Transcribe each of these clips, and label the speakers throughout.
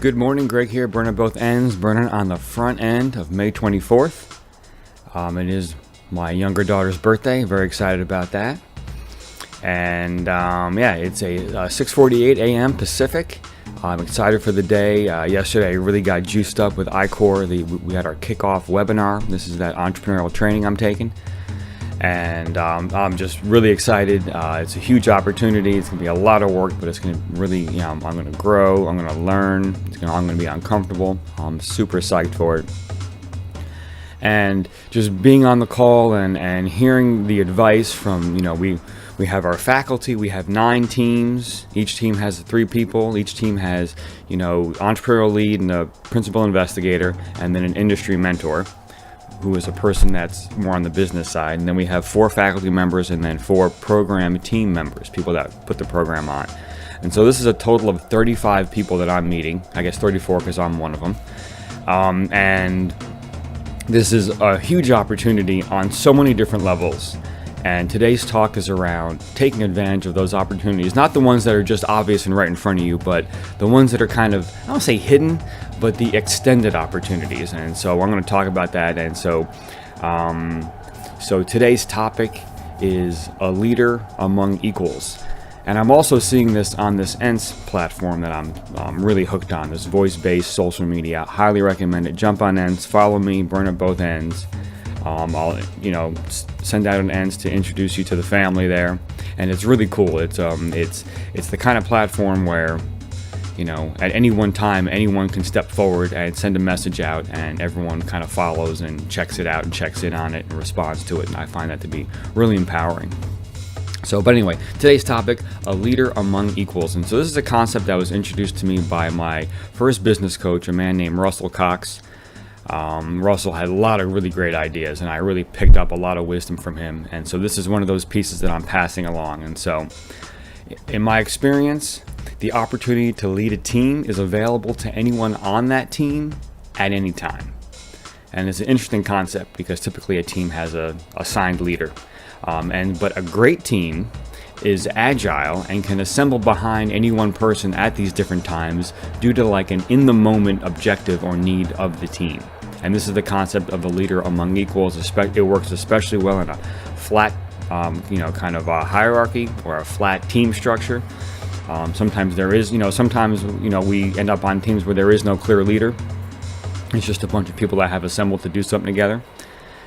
Speaker 1: Good morning, Greg here, burning both ends, burning on the front end of May 24th. It is my younger daughter's birthday, very excited about that. And it's a 6:48 a.m. Pacific. I'm excited for the day. Yesterday I really got juiced up with iCore. We had our kickoff webinar. This is that entrepreneurial training I'm taking. And I'm just really excited. It's a huge opportunity. It's going to be a lot of work, but it's going to really, I'm going to grow. I'm going to learn. I'm going to be uncomfortable. I'm super psyched for it. And just being on the call and hearing the advice from, we have our faculty. We have 9 teams. Each team has 3 people. Each team has, entrepreneurial lead and a principal investigator, and then an industry mentor, who is a person that's more on the business side. And then we have 4 faculty members and then 4 program team members, people that put the program on. And so this is a total of 35 people that I'm meeting. I guess 34 because I'm one of them. And this is a huge opportunity on so many different levels. And today's talk is around taking advantage of those opportunities, not the ones that are just obvious and right in front of you, but the ones that are kind of, I don't say hidden, but the extended opportunities. And so I'm going to talk about that. And so today's topic is a leader among equals. And I'm also seeing this on this ENTS platform that I'm really hooked on, this voice-based social media. Highly recommend it. Jump on ENTS, follow me, burn at both ends. I'll send out an ENTS to introduce you to the family there, and it's really cool. It's the kind of platform where at any one time anyone can step forward and send a message out, and everyone kind of follows and checks it out and checks in on it and responds to it, and I find that to be really empowering. But anyway, today's topic, a leader among equals. And so this is a concept that was introduced to me by my first business coach, a man named Russell Cox. Russell had a lot of really great ideas, and I really picked up a lot of wisdom from him. And so this is one of those pieces that I'm passing along. And so in my experience, the opportunity to lead a team is available to anyone on that team at any time. And it's an interesting concept because typically a team has a assigned leader. But a great team is agile and can assemble behind any one person at these different times due to like an in-the-moment objective or need of the team. And this is the concept of a leader among equals. It works especially well in a flat, kind of a hierarchy or a flat team structure. Sometimes there is, we end up on teams where there is no clear leader. It's just a bunch of people that have assembled to do something together.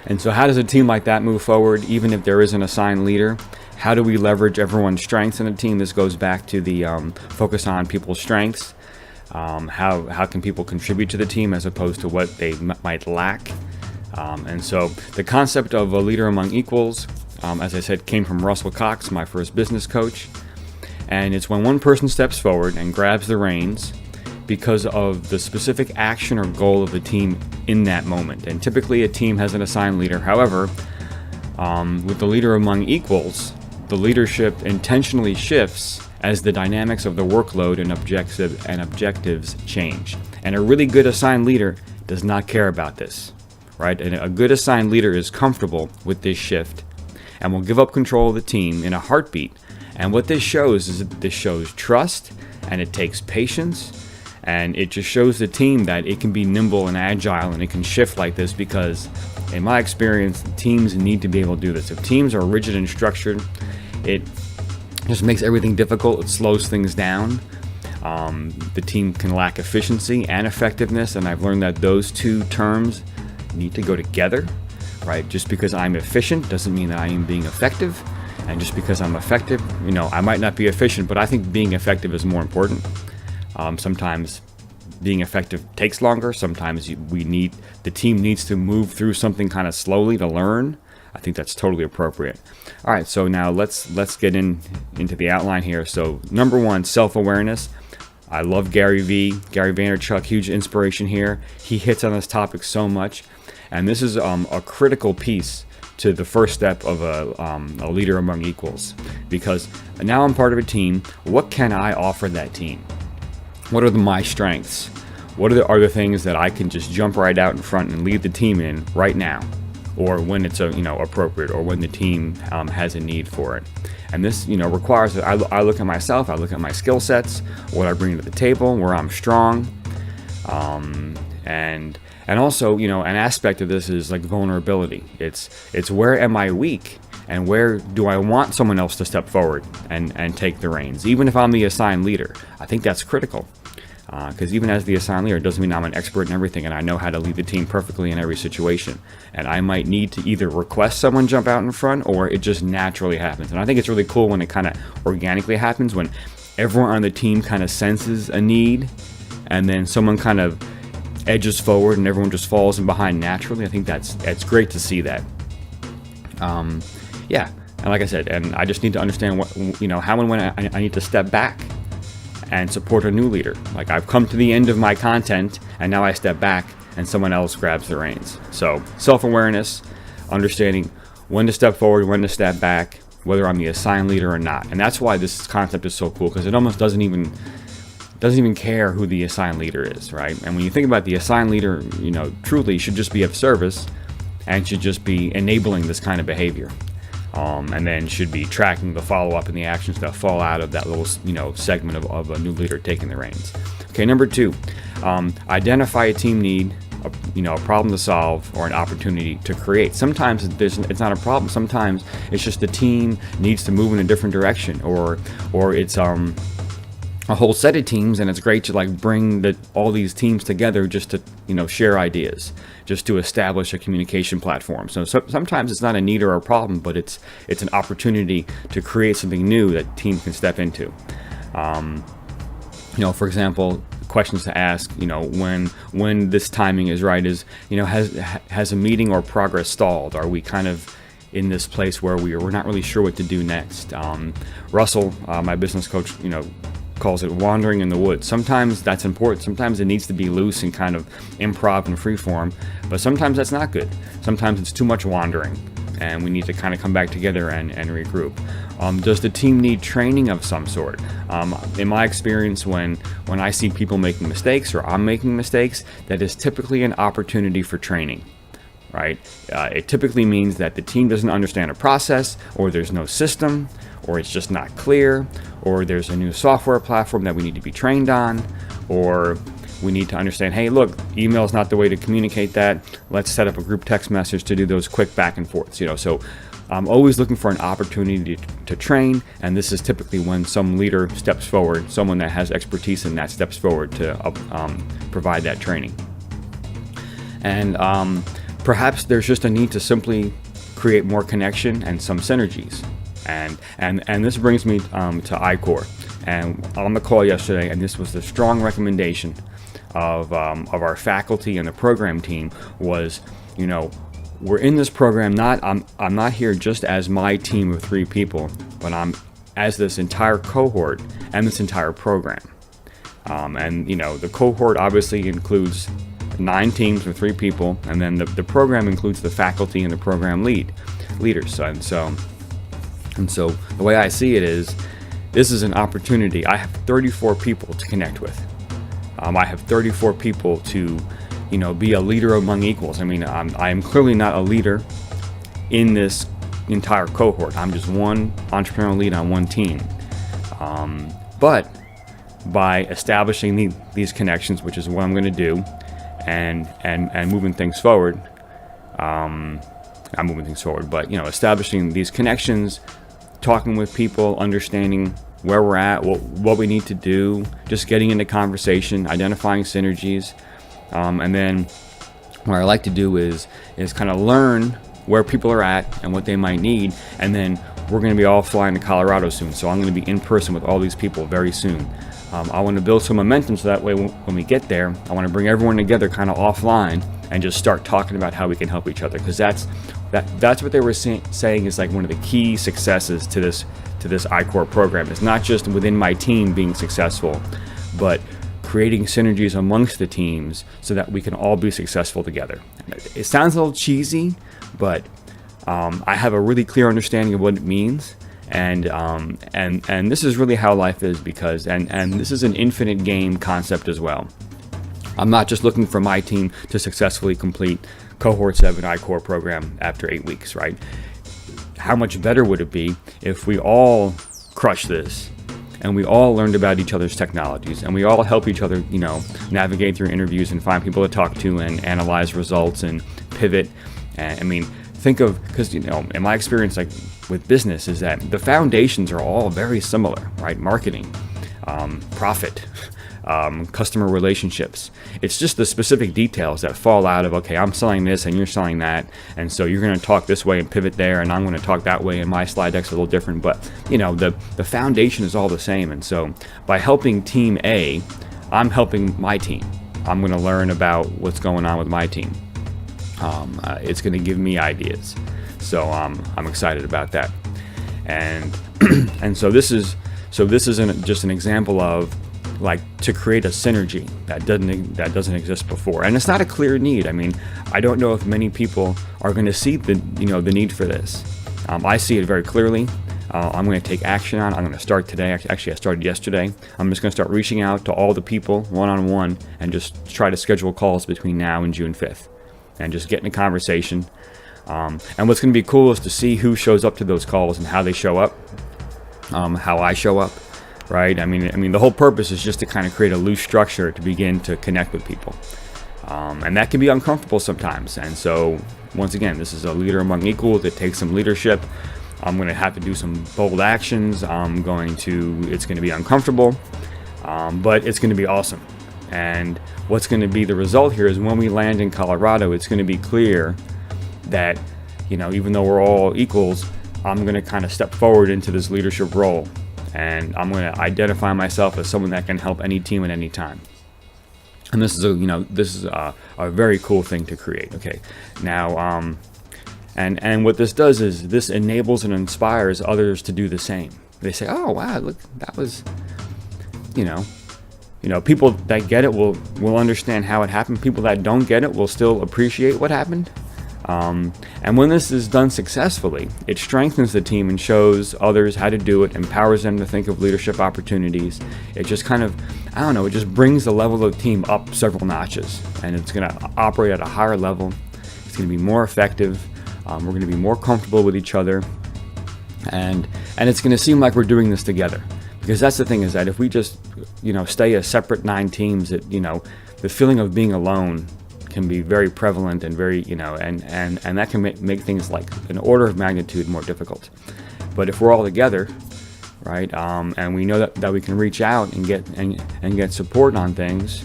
Speaker 1: And so how does a team like that move forward, even if there is an assigned leader? How do we leverage everyone's strengths in the team? This goes back to the focus on people's strengths. How can people contribute to the team as opposed to what they might lack? And so the concept of a leader among equals, as I said, came from Russell Cox, my first business coach. And it's when one person steps forward and grabs the reins because of the specific action or goal of the team in that moment. And typically a team has an assigned leader. However, with the leader among equals, the leadership intentionally shifts as the dynamics of the workload and objectives change. And a really good assigned leader does not care about this, right? And a good assigned leader is comfortable with this shift and will give up control of the team in a heartbeat. And what this shows is that this shows trust, and it takes patience, and it just shows the team that it can be nimble and agile and it can shift like this because, in my experience, teams need to be able to do this. If teams are rigid and structured, it just makes everything difficult. It slows things down. The team can lack efficiency and effectiveness, and I've learned that those two terms need to go together, right? Just because I'm efficient doesn't mean that I am being effective, and just because I'm effective, I might not be efficient, but I think being effective is more important. Sometimes being effective takes longer. Sometimes the team needs to move through something kind of slowly to learn. I think that's totally appropriate. All right, so now let's get into the outline here. So number 1, self-awareness. I love Gary Vaynerchuk, huge inspiration here. He hits on this topic so much, and this is a critical piece to the first step of a leader among equals. Because now I'm part of a team. What can I offer that team? What are my strengths? What are the other things that I can just jump right out in front and lead the team in right now, or when it's appropriate, or when the team has a need for it? And this requires that I look at myself, I look at my skill sets, what I bring to the table, where I'm strong, And also, an aspect of this is like vulnerability. It's where am I weak, and where do I want someone else to step forward and take the reins, even if I'm the assigned leader. I think that's critical, because even as the assigned leader, it doesn't mean I'm an expert in everything and I know how to lead the team perfectly in every situation. And I might need to either request someone jump out in front, or it just naturally happens. And I think it's really cool when it kind of organically happens, when everyone on the team kind of senses a need, and then someone kind of edges forward and everyone just falls in behind naturally. I think it's great to see that. Yeah, and like I said, and I just need to understand what, how and when I need to step back and support a new leader. Like, I've come to the end of my content, and now I step back and someone else grabs the reins. So self-awareness, understanding when to step forward, when to step back, whether I'm the assigned leader or not. And that's why this concept is so cool, because it almost doesn't even care who the assigned leader is, right? And when you think about the assigned leader, truly should just be of service and should just be enabling this kind of behavior. And then should be tracking the follow-up and the actions that fall out of that little, segment of a new leader taking the reins. Okay, number 2, identify a team need, a problem to solve, or an opportunity to create. Sometimes it's not a problem. Sometimes it's just the team needs to move in a different direction, or it's a whole set of teams, and it's great to bring all these teams together just to share ideas, just to establish a communication platform. So sometimes it's not a need or a problem, but it's an opportunity to create something new that teams can step into. For example, questions to ask, when this timing is right is, has a meeting or progress stalled? Are we kind of in this place where we're not really sure what to do next? Russell, my business coach, calls it wandering in the woods. Sometimes that's important. Sometimes it needs to be loose and kind of improv and free form, but sometimes that's not good. Sometimes it's too much wandering, and we need to kind of come back together and regroup. Does the team need training of some sort? In my experience, when I see people making mistakes, or I'm making mistakes, that is typically an opportunity for training. Right? It typically means that the team doesn't understand a process, or there's no system, or it's just not clear, or there's a new software platform that we need to be trained on, or we need to understand, hey, look, email is not the way to communicate that. Let's set up a group text message to do those quick back and forths. So I'm always looking for an opportunity to train, and this is typically when some leader steps forward, someone that has expertise in that steps forward to provide that training. And perhaps there's just a need to simply create more connection and some synergies. And this brings me to iCore. And on the call yesterday, and this was the strong recommendation of our faculty and the program team, was, we're in this program, I'm not here just as my team of 3 people, but I'm as this entire cohort and this entire program. And the cohort obviously includes 9 teams with 3 people, and then the program includes the faculty and the program leaders. And so the way I see it is, this is an opportunity. I have 34 people to connect with. I have 34 people to, be a leader among equals. I mean, I am clearly not a leader in this entire cohort. I'm just one entrepreneurial lead on one team. But by establishing these connections, which is what I'm going to do, and moving things forward, not moving things forward, but establishing these connections, talking with people, understanding where we're at, what we need to do, just getting into conversation, identifying synergies, and then what I like to do is kind of learn where people are at and what they might need, and then we're going to be all flying to Colorado soon, so I'm going to be in person with all these people very soon. I want to build some momentum so that way when we get there, I want to bring everyone together kind of offline and just start talking about how we can help each other, because that's what they were saying is like one of the key successes to this iCore program. It's not just within my team being successful, but creating synergies amongst the teams so that we can all be successful together. It sounds a little cheesy, but I have a really clear understanding of what it means. And this is really how life is, because and this is an infinite game concept as well. I'm not just looking for my team to successfully complete Cohort 7 iCore program after 8 weeks, right? How much better would it be if we all crush this and we all learned about each other's technologies, and we all help each other, navigate through interviews and find people to talk to and analyze results and pivot. And I mean, think of, because in my experience, like with business, is that the foundations are all very similar, right? Marketing, profit, customer relationships. It's just the specific details that fall out of, okay, I'm selling this and you're selling that, and so you're going to talk this way and pivot there, and I'm going to talk that way, and my slide deck's a little different, but the foundation is all the same. And so by helping team A, I'm helping my team. I'm going to learn about what's going on with my team. It's going to give me ideas, so I'm excited about that. And and so this is just an example of, like, to create a synergy that doesn't exist before, and it's not a clear need. I mean, I don't know if many people are going to see the need for this. I see it very clearly. I'm going to take action on it. I'm going to start today. Actually, I started yesterday. I'm just going to start reaching out to all the people one-on-one and just try to schedule calls between now and June 5th, and just get in a conversation. And what's going to be cool is to see who shows up to those calls and how they show up, how I show up. Right? I mean, the whole purpose is just to kind of create a loose structure to begin to connect with people. And that can be uncomfortable sometimes. And so, once again, this is a leader among equals. It takes some leadership. I'm going to have to do some bold actions. It's going to be uncomfortable, but it's going to be awesome. And what's going to be the result here is when we land in Colorado, it's going to be clear that, even though we're all equals, I'm going to kind of step forward into this leadership role. And I'm going to identify myself as someone that can help any team at any time. And this is a very cool thing to create. Okay, now, and what this does is this enables and inspires others to do the same. They say, "Oh wow, look, that was," people that get it will understand how it happened. People that don't get it will still appreciate what happened. And when this is done successfully, it strengthens the team and shows others how to do it, empowers them to think of leadership opportunities. It just kind of, it just brings the level of the team up several notches, and it's going to operate at a higher level. It's going to be more effective. We're going to be more comfortable with each other, and it's going to seem like we're doing this together. Because that's the thing, is that if we just, stay as separate 9 teams, the feeling of being alone can be very prevalent and very, and that can make things like an order of magnitude more difficult. But if we're all together, right, and we know that we can reach out and get support on things,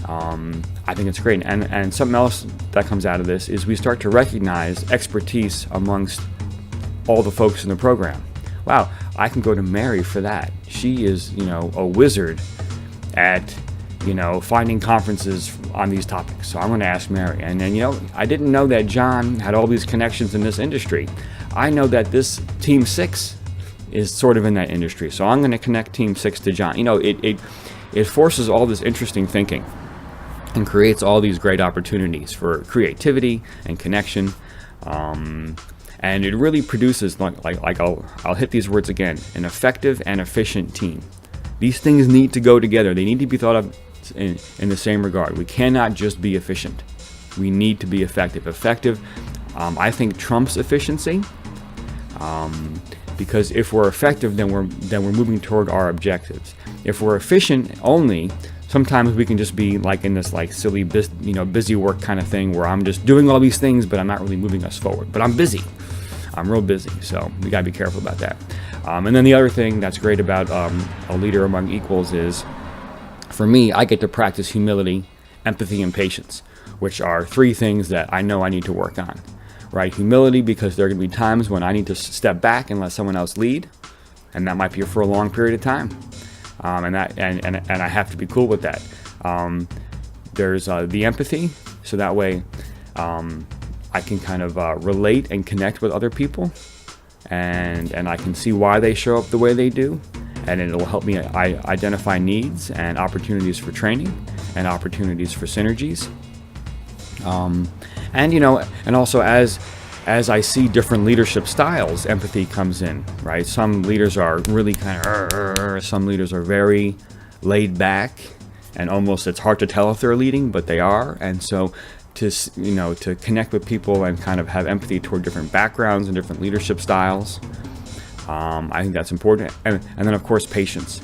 Speaker 1: I think it's great. And something else that comes out of this is we start to recognize expertise amongst all the folks in the program. Wow, I can go to Mary for that. She is, a wizard at finding conferences on these topics. So I'm going to ask Mary. And then, I didn't know that John had all these connections in this industry. I know that this Team 6 is sort of in that industry. So I'm going to connect Team 6 to John. It forces all this interesting thinking and creates all these great opportunities for creativity and connection. And it really produces, like I'll hit these words again, an effective and efficient team. These things need to go together. They need to be thought of in the same regard. We cannot just be efficient. We need to be effective. Effective, I think, trumps efficiency, because if we're effective, then we're moving toward our objectives. If we're efficient only, sometimes we can just be like in this like silly busy work kind of thing where I'm just doing all these things, but I'm not really moving us forward. But I'm busy. I'm real busy, so we gotta be careful about that. And then the other thing that's great about a leader among equals is, for me, I get to practice humility, empathy, and patience, which are 3 things that I know I need to work on. Right? Humility, because there are going to be times when I need to step back and let someone else lead, and that might be for a long period of time. And I have to be cool with that. There's the empathy, so that way I can kind of relate and connect with other people, and I can see why they show up the way they do. And it'll help me identify needs and opportunities for training and opportunities for synergies. And also as I see different leadership styles, empathy comes in, right? Some leaders are really kind of, some leaders are very laid back, and almost it's hard to tell if they're leading, but they are. And so to connect with people and kind of have empathy toward different backgrounds and different leadership styles, I think that's important. And then, of course, patience.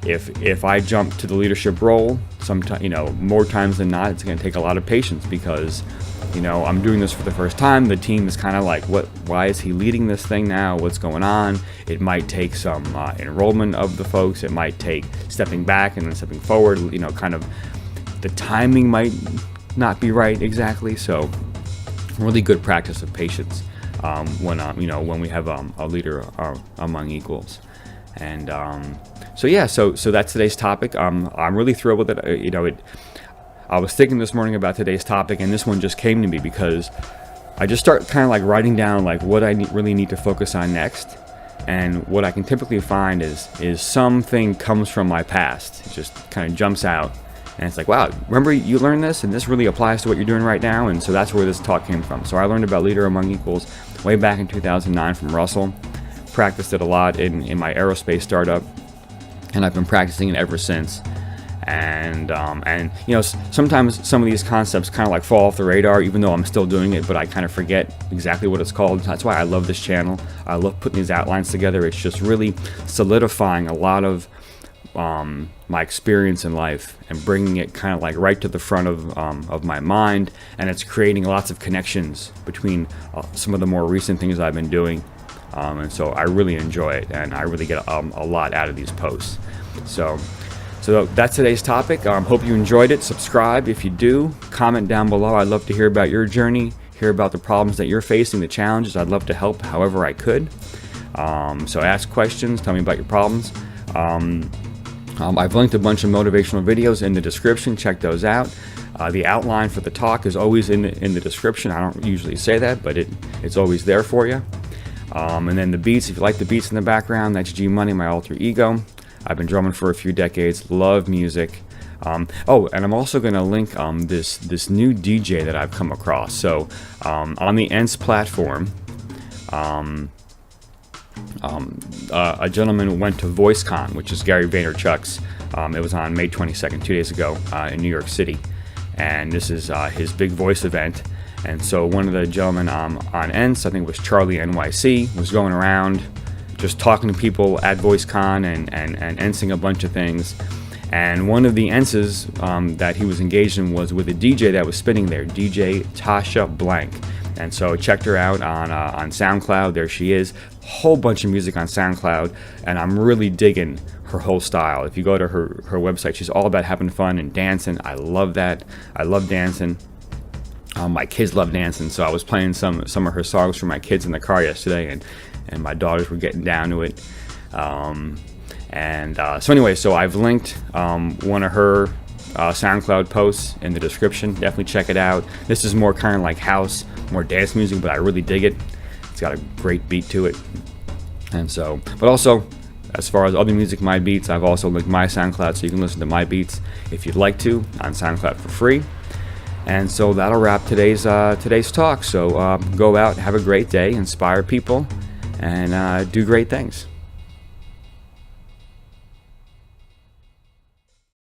Speaker 1: If I jump to the leadership role, sometimes, more times than not, it's going to take a lot of patience because, I'm doing this for the first time. The team is kind of like, why is he leading this thing now? What's going on? It might take some enrollment of the folks. It might take stepping back and then stepping forward. Kind of the timing might not be right exactly. So really good practice of patience when we have a leader among equals. And so that's today's topic. I'm really thrilled with it. I was thinking this morning about today's topic, and this one just came to me because I just start kind of like writing down like what I really need to focus on next. And what I can typically find is something comes from my past. It just kind of jumps out, and it's like, wow, remember you learned this, and this really applies to what you're doing right now. And so that's where this talk came from. So I learned about Leader Among Equals way back in 2009 from Russell. Practiced it a lot in my aerospace startup, and I've been practicing it ever since. And sometimes some of these concepts kind of like fall off the radar, even though I'm still doing it, but I kind of forget exactly what it's called. That's why I love this channel. I love putting these outlines together. It's just really solidifying a lot of my experience in life and bringing it kind of like right to the front of my mind, and it's creating lots of connections between some of the more recent things I've been doing. And so I really enjoy it, and I really get a lot out of these posts. So that's today's topic. Hope you enjoyed it. Subscribe if you do. Comment down below. I'd love to hear about your journey, hear about the problems that you're facing, the challenges. I'd love to help however I could. So ask questions. Tell me about your problems. I've linked a bunch of motivational videos in the description. Check those out. The outline for the talk is always in the description. I don't usually say that, but it's always there for you. And then the beats, if you like the beats in the background, that's G Money, my alter ego. I've been drumming for a few decades, love music. And I'm also going to link this new DJ that I've come across. So on the ENS platform, a gentleman went to VoiceCon, which is Gary Vaynerchuk's. It was on May 22nd, 2 days ago, in New York City. And this is his big voice event. And so one of the gentlemen on ENS, I think it was Charlie NYC, was going around just talking to people at VoiceCon and ENSing a bunch of things. And one of the ENSes that he was engaged in was with a DJ that was spinning there, DJ Tasha Blank. And so checked her out on SoundCloud. There she is. Whole bunch of music on SoundCloud, and I'm really digging her whole style. If you go to her website, she's all about having fun and dancing. I love that. I love dancing. My kids love dancing, so I was playing some of her songs for my kids in the car yesterday, and my daughters were getting down to it. So anyway, so I've linked one of her SoundCloud posts in the description. Definitely check it out. This is more kind of like house, more dance music, but I really dig it. It's got a great beat to it. And so, but also, as far as other music, my beats, I've also linked my SoundCloud, so you can listen to my beats if you'd like to on SoundCloud for free. And so that'll wrap today's talk. So go out, have a great day, inspire people, and do great things.